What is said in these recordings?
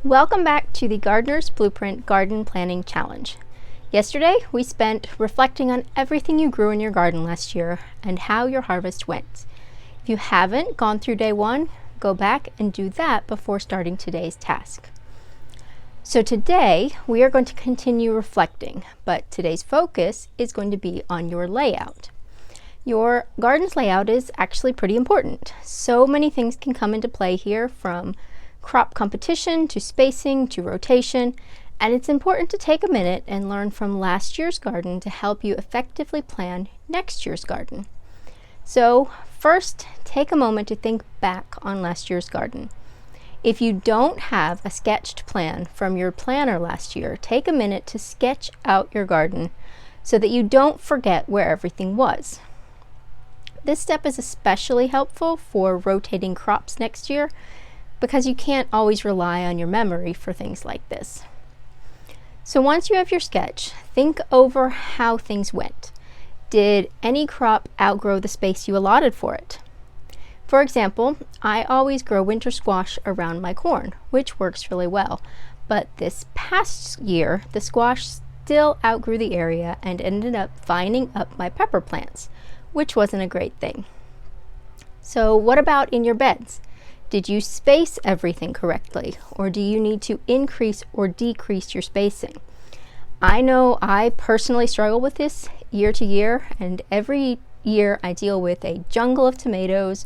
Welcome back to the Gardener's Blueprint Garden Planning Challenge. Yesterday, we spent reflecting on everything you grew in your garden last year and how your harvest went. If you haven't gone through day one, go back and do that before starting today's task. So today, we are going to continue reflecting, but today's focus is going to be on your layout. Your garden's layout is actually pretty important. So many things can come into play here, from crop competition to spacing to rotation, and it's important to take a minute and learn from last year's garden to help you effectively plan next year's garden. So first, take a moment to think back on last year's garden. If you don't have a sketched plan from your planner last year, take a minute to sketch out your garden so that you don't forget where everything was. This step is especially helpful for rotating crops next year, because you can't always rely on your memory for things like this. So once you have your sketch, think over how things went. Did any crop outgrow the space you allotted for it? For example, I always grow winter squash around my corn, which works really well. But this past year, the squash still outgrew the area and ended up vining up my pepper plants, which wasn't a great thing. So what about in your beds? Did you space everything correctly, or do you need to increase or decrease your spacing? I know I personally struggle with this year to year, and every year I deal with a jungle of tomatoes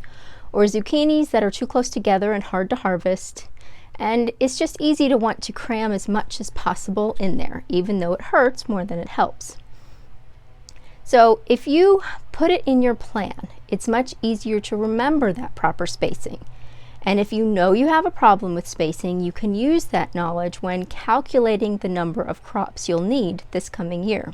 or zucchinis that are too close together and hard to harvest, and it's just easy to want to cram as much as possible in there, even though it hurts more than it helps. So if you put it in your plan, it's much easier to remember that proper spacing. And if you know you have a problem with spacing, you can use that knowledge when calculating the number of crops you'll need this coming year.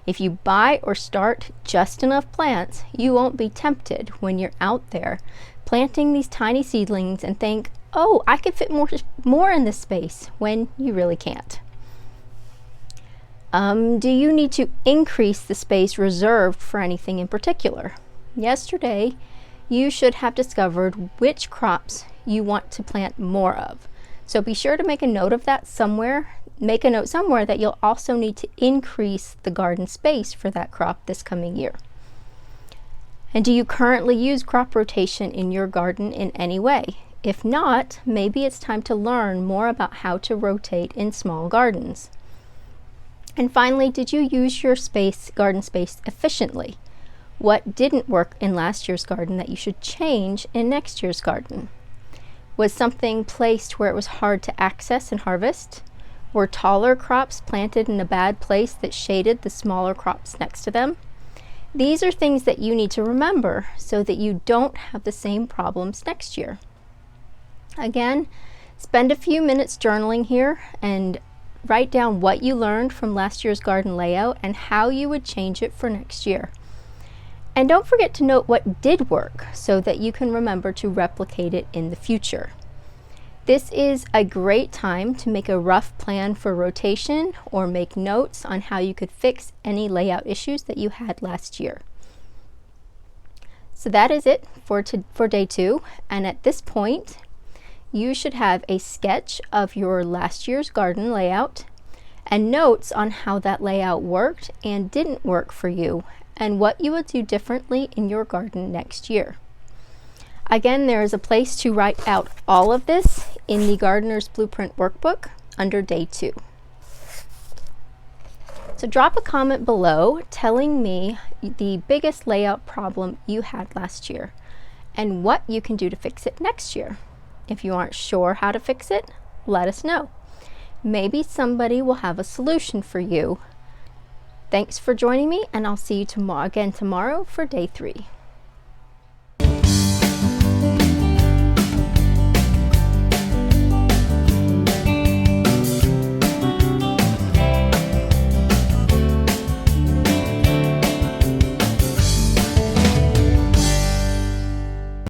If you buy or start just enough plants, you won't be tempted when you're out there planting these tiny seedlings and think, oh, I could fit more in this space, when you really can't. Do you need to increase the space reserved for anything in particular? Yesterday, you should have discovered which crops you want to plant more of. So be sure to make a note of that somewhere. Make a note somewhere that you'll also need to increase the garden space for that crop this coming year. And do you currently use crop rotation in your garden in any way? If not, maybe it's time to learn more about how to rotate in small gardens. And finally, did you use your garden space efficiently? What didn't work in last year's garden that you should change in next year's garden? Was something placed where it was hard to access and harvest? Were taller crops planted in a bad place that shaded the smaller crops next to them? These are things that you need to remember so that you don't have the same problems next year. Again, spend a few minutes journaling here and write down what you learned from last year's garden layout and how you would change it for next year. And don't forget to note what did work so that you can remember to replicate it in the future. This is a great time to make a rough plan for rotation or make notes on how you could fix any layout issues that you had last year. So that is it for day 2, and at this point you should have a sketch of your last year's garden layout and notes on how that layout worked and didn't work for you, and what you would do differently in your garden next year. Again, there is a place to write out all of this in the Gardener's Blueprint workbook under day 2. So drop a comment below telling me the biggest layout problem you had last year and what you can do to fix it next year. If you aren't sure how to fix it, let us know. Maybe somebody will have a solution for you. Thanks for joining me, and I'll see you again tomorrow for day 3.